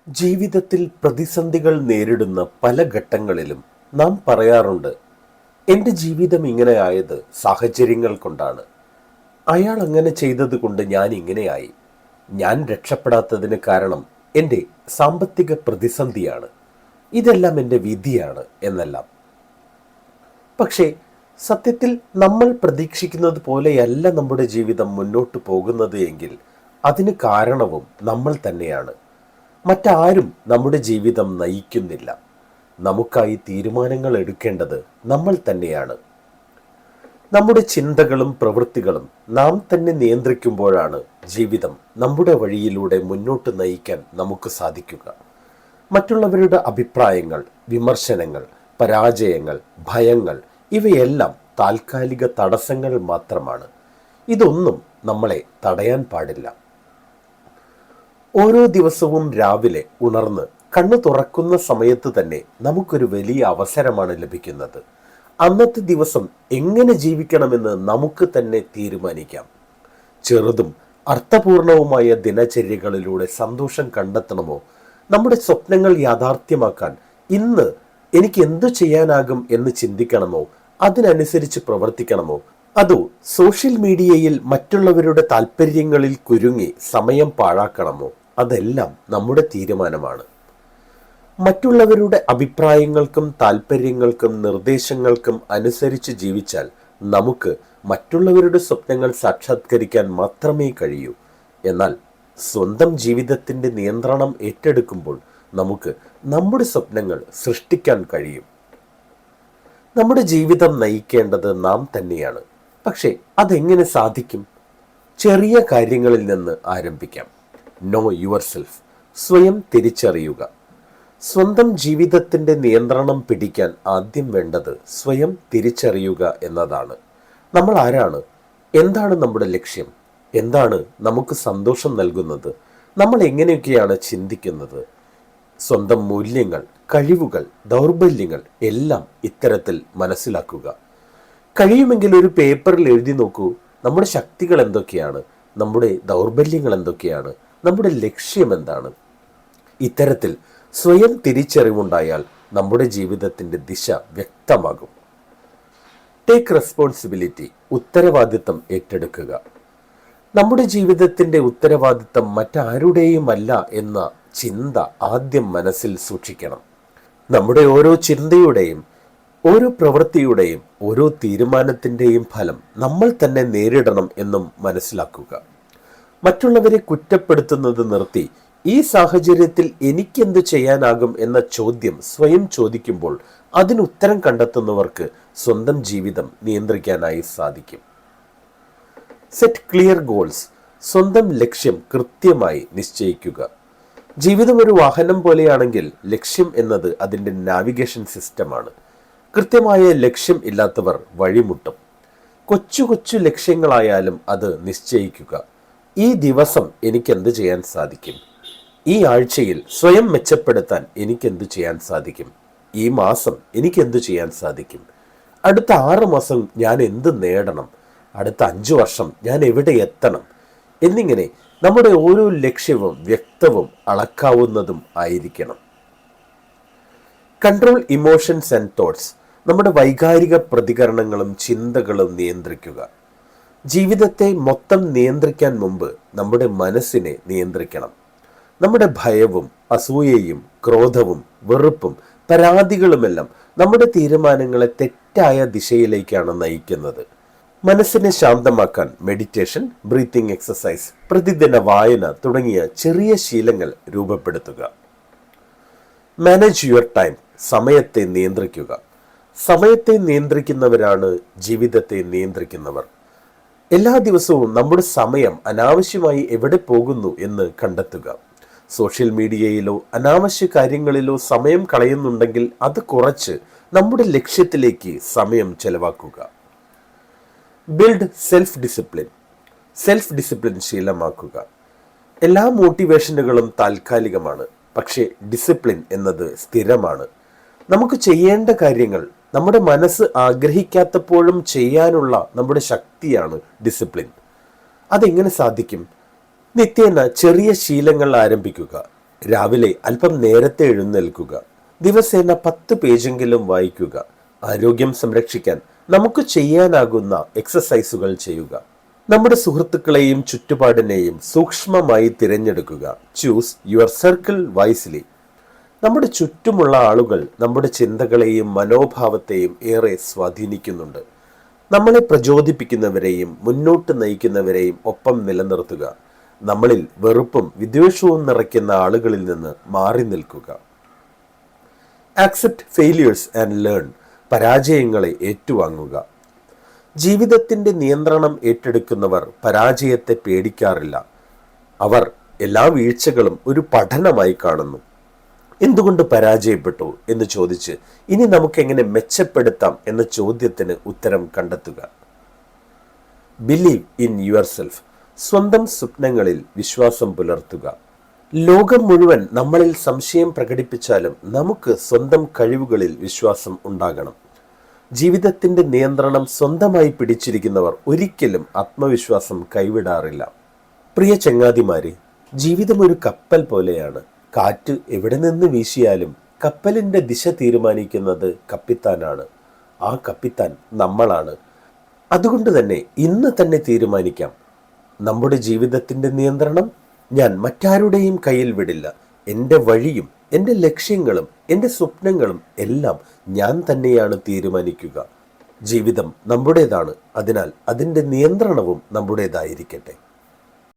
ജീവിതത്തിൽ പ്രതിസന്ധികൾ നേരിടുന്ന പല ഘട്ടങ്ങളിലും നാം പറയാറുണ്ട്, എൻ്റെ ജീവിതം ഇങ്ങനെ ആയത് സാഹചര്യങ്ങൾ കൊണ്ടാണ്. അയാൾ അങ്ങനെ ചെയ്തത് കൊണ്ട് ഞാൻ ഇങ്ങനെയായി. ഞാൻ രക്ഷപ്പെടാത്തതിന് കാരണം എൻ്റെ സാമ്പത്തിക പ്രതിസന്ധിയാണ്. ഇതെല്ലാം എൻ്റെ വിധിയാണ് എന്നെല്ലാം. പക്ഷേ സത്യത്തിൽ നമ്മൾ പ്രതീക്ഷിക്കുന്നത് പോലെയല്ല നമ്മുടെ ജീവിതം മുന്നോട്ട് പോകുന്നത് എങ്കിൽ അതിന് കാരണവും നമ്മൾ തന്നെയാണ്. മറ്റാരും നമ്മുടെ ജീവിതം നയിക്കുന്നില്ല. നമുക്കായി തീരുമാനങ്ങൾ എടുക്കേണ്ടത് നമ്മൾ തന്നെയാണ്. നമ്മുടെ ചിന്തകളും പ്രവൃത്തികളും നാം തന്നെ നിയന്ത്രിക്കുമ്പോഴാണ് ജീവിതം നമ്മുടെ വഴിയിലൂടെ മുന്നോട്ട് നയിക്കാൻ നമുക്ക് സാധിക്കുക. മറ്റുള്ളവരുടെ അഭിപ്രായങ്ങൾ, വിമർശനങ്ങൾ, പരാജയങ്ങൾ, ഭയങ്ങൾ ഇവയെല്ലാം താൽക്കാലിക തടസ്സങ്ങൾ മാത്രമാണ്. ഇതൊന്നും നമ്മളെ തടയാൻ പാടില്ല. ഓരോ ദിവസവും രാവിലെ ഉണർന്ന് കണ്ണു തുറക്കുന്ന സമയത്ത് തന്നെ നമുക്കൊരു വലിയ അവസരമാണ് ലഭിക്കുന്നത്. അന്നത്തെ ദിവസം എങ്ങനെ ജീവിക്കണമെന്ന് നമുക്ക് തന്നെ തീരുമാനിക്കാം. ചെറുതും അർത്ഥപൂർണവുമായ ദിനചര്യകളിലൂടെ സന്തോഷം കണ്ടെത്തണമോ, നമ്മുടെ സ്വപ്നങ്ങൾ യാഥാർത്ഥ്യമാക്കാൻ ഇന്ന് എനിക്ക് എന്തു ചെയ്യാനാകും എന്ന് ചിന്തിക്കണമോ, അതിനനുസരിച്ച് പ്രവർത്തിക്കണമോ, അതോ സോഷ്യൽ മീഡിയയിൽ മറ്റുള്ളവരുടെ താല്പര്യങ്ങളിൽ കുരുങ്ങി സമയം പാഴാക്കണമോ, അതെല്ലാം നമ്മുടെ തീരുമാനമാണ്. മറ്റുള്ളവരുടെ അഭിപ്രായങ്ങൾക്കും താല്പര്യങ്ങൾക്കും നിർദ്ദേശങ്ങൾക്കും അനുസരിച്ച് ജീവിച്ചാൽ നമുക്ക് മറ്റുള്ളവരുടെ സ്വപ്നങ്ങൾ സാക്ഷാത്കരിക്കാൻ മാത്രമേ കഴിയൂ. എന്നാൽ സ്വന്തം ജീവിതത്തിൻ്റെ നിയന്ത്രണം ഏറ്റെടുക്കുമ്പോൾ നമുക്ക് നമ്മുടെ സ്വപ്നങ്ങൾ സൃഷ്ടിക്കാൻ കഴിയും. നമ്മുടെ ജീവിതം നയിക്കേണ്ടത് നാം തന്നെയാണ്. പക്ഷേ അതെങ്ങനെ സാധിക്കും? ചെറിയ കാര്യങ്ങളിൽ നിന്ന് ആരംഭിക്കാം. നോ യുവർ സെൽഫ്, സ്വയം തിരിച്ചറിയുക. സ്വന്തം ജീവിതത്തിൻ്റെ നിയന്ത്രണം പിടിക്കാൻ ആദ്യം വേണ്ടത് സ്വയം തിരിച്ചറിയുക എന്നതാണ്. നമ്മൾ ആരാണ്? എന്താണ് നമ്മുടെ ലക്ഷ്യം? എന്താണ് നമുക്ക് സന്തോഷം നൽകുന്നത്? നമ്മൾ എങ്ങനെയൊക്കെയാണ് ചിന്തിക്കുന്നത്? സ്വന്തം മൂല്യങ്ങൾ, കഴിവുകൾ, ദൗർബല്യങ്ങൾ എല്ലാം ഇത്തരത്തിൽ മനസ്സിലാക്കുക. കഴിയുമെങ്കിൽ ഒരു പേപ്പറിൽ എഴുതി നോക്കൂ. നമ്മുടെ ശക്തികൾ എന്തൊക്കെയാണ്? നമ്മുടെ ദൗർബല്യങ്ങൾ എന്തൊക്കെയാണ്? നമ്മുടെ ലക്ഷ്യം എന്താണ്? ഇത്തരത്തിൽ സ്വയം തിരിച്ചറിവുണ്ടായാൽ നമ്മുടെ ജീവിതത്തിൻ്റെ ദിശ വ്യക്തമാകും. ടേക്ക് റെസ്പോൺസിബിലിറ്റി, ഉത്തരവാദിത്തം ഏറ്റെടുക്കുക. നമ്മുടെ ജീവിതത്തിൻ്റെ ഉത്തരവാദിത്തം മറ്റാരുടെയുമല്ല എന്ന ചിന്ത ആദ്യം മനസ്സിൽ സൂക്ഷിക്കണം. നമ്മുടെ ഓരോ ചിന്തയുടെയും, ഓരോ പ്രവൃത്തിയുടെയും, ഓരോ തീരുമാനത്തിൻ്റെയും ഫലം നമ്മൾ തന്നെ നേരിടണം എന്നും മനസ്സിലാക്കുക. മറ്റുള്ളവരെ കുറ്റപ്പെടുത്തുന്നത് നിർത്തി ഈ സാഹചര്യത്തിൽ എനിക്കെന്ത് ചെയ്യാനാകും എന്ന ചോദ്യം സ്വയം ചോദിക്കുമ്പോൾ അതിനുത്തരം കണ്ടെത്തുന്നവർക്ക് സ്വന്തം ജീവിതം നിയന്ത്രിക്കാനായി സാധിക്കും. സെറ്റ് ക്ലിയർ ഗോൾസ്, സ്വന്തം ലക്ഷ്യം കൃത്യമായി നിശ്ചയിക്കുക. ജീവിതം ഒരു വാഹനം പോലെയാണെങ്കിൽ ലക്ഷ്യം എന്നത് അതിൻ്റെ നാവിഗേഷൻ സിസ്റ്റമാണ്. കൃത്യമായ ലക്ഷ്യം ഇല്ലാത്തവർ വഴിമുട്ടും. കൊച്ചു കൊച്ചു ലക്ഷ്യങ്ങളായാലും അത് നിശ്ചയിക്കുക. ഈ ദിവസം എനിക്കെന്ത് ചെയ്യാൻ സാധിക്കും? ഈ ആഴ്ചയിൽ സ്വയം മെച്ചപ്പെടുത്താൻ എനിക്കെന്ത് ചെയ്യാൻ സാധിക്കും? ഈ മാസം എനിക്കെന്ത് ചെയ്യാൻ സാധിക്കും? അടുത്ത 6 മാസം ഞാൻ എന്ത് നേടണം? അടുത്ത 5 വർഷം ഞാൻ എവിടെ എത്തണം? എന്നിങ്ങനെ നമ്മുടെ ഓരോ ലക്ഷ്യവും വ്യക്തവും അളക്കാവുന്നതും ആയിരിക്കണം. കൺട്രോൾ ഇമോഷൻസ് ആൻഡ് തോട്ട്സ്, നമ്മുടെ വൈകാരിക പ്രതികരണങ്ങളും ചിന്തകളും നിയന്ത്രിക്കുക. ജീവിതത്തെ മൊത്തം നിയന്ത്രിക്കാൻ മുമ്പ് നമ്മുടെ മനസ്സിനെ നിയന്ത്രിക്കണം. നമ്മുടെ ഭയവും അസൂയയും ക്രോധവും വെറുപ്പും പരാതികളുമെല്ലാം നമ്മുടെ തീരുമാനങ്ങളെ തെറ്റായ ദിശയിലേക്കാണ് നയിക്കുന്നത്. മനസ്സിനെ ശാന്തമാക്കാൻ മെഡിറ്റേഷൻ, ബ്രീത്തിങ് എക്സസൈസ്, പ്രതിദിന വായന തുടങ്ങിയ ചെറിയ ശീലങ്ങൾ രൂപപ്പെടുത്തുക. മാനേജ് യുവർ ടൈം, സമയത്തെ നിയന്ത്രിക്കുക. സമയത്തെ നിയന്ത്രിക്കുന്നവരാണ് ജീവിതത്തെ നിയന്ത്രിക്കുന്നവർ. എല്ലാ ദിവസവും നമ്മുടെ സമയം അനാവശ്യമായി എവിടെ പോകുന്നു എന്ന് കണ്ടെത്തുക. സോഷ്യൽ മീഡിയയിലോ അനാവശ്യ കാര്യങ്ങളിലോ സമയം കളയുന്നുണ്ടെങ്കിൽ അത് കുറച്ച് നമ്മുടെ ലക്ഷ്യത്തിലേക്ക് സമയം ചെലവാക്കുക. Build self discipline, self discipline ശീലമാക്കുക. എല്ലാ മോട്ടിവേഷനുകളും താൽക്കാലികമാണ്, പക്ഷേ ഡിസിപ്ലിൻ എന്നത് സ്ഥിരമാണ്. നമുക്ക് ചെയ്യേണ്ട കാര്യങ്ങൾ നമ്മുടെ മനസ്സ് ആഗ്രഹിക്കാത്തപ്പോഴും ചെയ്യാനുള്ള നമ്മുടെ ശക്തിയാണ് ഡിസിപ്ലിൻ. അതെങ്ങനെ സാധിക്കും? നിത്യേന ചെറിയ ശീലങ്ങൾ ആരംഭിക്കുക. രാവിലെ അല്പം നേരത്തെ എഴുന്നേൽക്കുക. ദിവസേന 10 പേജെങ്കിലും വായിക്കുക. ആരോഗ്യം സംരക്ഷിക്കാൻ നമുക്ക് ചെയ്യാനാകുന്ന എക്സസൈസുകൾ ചെയ്യുക. നമ്മുടെ സുഹൃത്തുക്കളെയും ചുറ്റുപാടിനെയും സൂക്ഷ്മമായി തിരഞ്ഞെടുക്കുക. Choose your circle wisely. നമ്മുടെ ചുറ്റുമുള്ള ആളുകൾ നമ്മുടെ ചിന്തകളെയും മനോഭാവത്തെയും ഏറെ സ്വാധീനിക്കുന്നുണ്ട്. നമ്മളെ പ്രചോദിപ്പിക്കുന്നവരെയും മുന്നോട്ട് നയിക്കുന്നവരെയും ഒപ്പം നിലനിർത്തുക. നമ്മളിൽ വെറുപ്പും വിദ്വേഷവും നിറയ്ക്കുന്ന ആളുകളിൽ നിന്ന് മാറി നിൽക്കുക. Accept failures and learn. പരാജയങ്ങളെ ഏറ്റുവാങ്ങുക. ജീവിതത്തിൻ്റെ നിയന്ത്രണം ഏറ്റെടുക്കുന്നവർ പരാജയത്തെ പേടിക്കാറില്ല. അവർ എല്ലാ വീഴ്ചകളും ഒരു പഠനമായി കാണുന്നു. എന്തുകൊണ്ട് പരാജയപ്പെട്ടു എന്ന് ചോദിച്ച് ഇനി നമുക്കെങ്ങനെ മെച്ചപ്പെടുത്താം എന്ന ചോദ്യത്തിന് ഉത്തരം കണ്ടെത്തുക. Believe in your self. സ്വന്തം സ്വപ്നങ്ങളിൽ വിശ്വാസം പുലർത്തുക. ലോകം മുഴുവൻ നമ്മളിൽ സംശയം പ്രകടിപ്പിച്ചാലും നമുക്ക് സ്വന്തം കഴിവുകളിൽ വിശ്വാസം ഉണ്ടാകണം. ജീവിതത്തിൻ്റെ നിയന്ത്രണം സ്വന്തമായി പിടിച്ചിരിക്കുന്നവർ ഒരിക്കലും ആത്മവിശ്വാസം കൈവിടാറില്ല. പ്രിയ ചങ്ങാതിമാരെ, ജീവിതം ഒരു കപ്പൽ പോലെയാണ്. കാറ്റ് എവിടെ നിന്ന് വീശിയാലും കപ്പലിൻ്റെ ദിശ തീരുമാനിക്കുന്നത് കപ്പിത്താനാണ്. ആ കപ്പിത്താൻ നമ്മളാണ്. അതുകൊണ്ട് തന്നെ ഇന്ന് തന്നെ തീരുമാനിക്കാം, നമ്മുടെ ജീവിതത്തിൻ്റെ നിയന്ത്രണം ഞാൻ മറ്റാരുടെയും കയ്യിൽ വിടില്ല. എൻ്റെ വഴിയും എൻ്റെ ലക്ഷ്യങ്ങളും എൻ്റെ സ്വപ്നങ്ങളും എല്ലാം ഞാൻ തന്നെയാണ് തീരുമാനിക്കുക. ജീവിതം നമ്മുടേതാണ്. അതിനാൽ അതിൻ്റെ നിയന്ത്രണവും നമ്മുടേതായിരിക്കട്ടെ.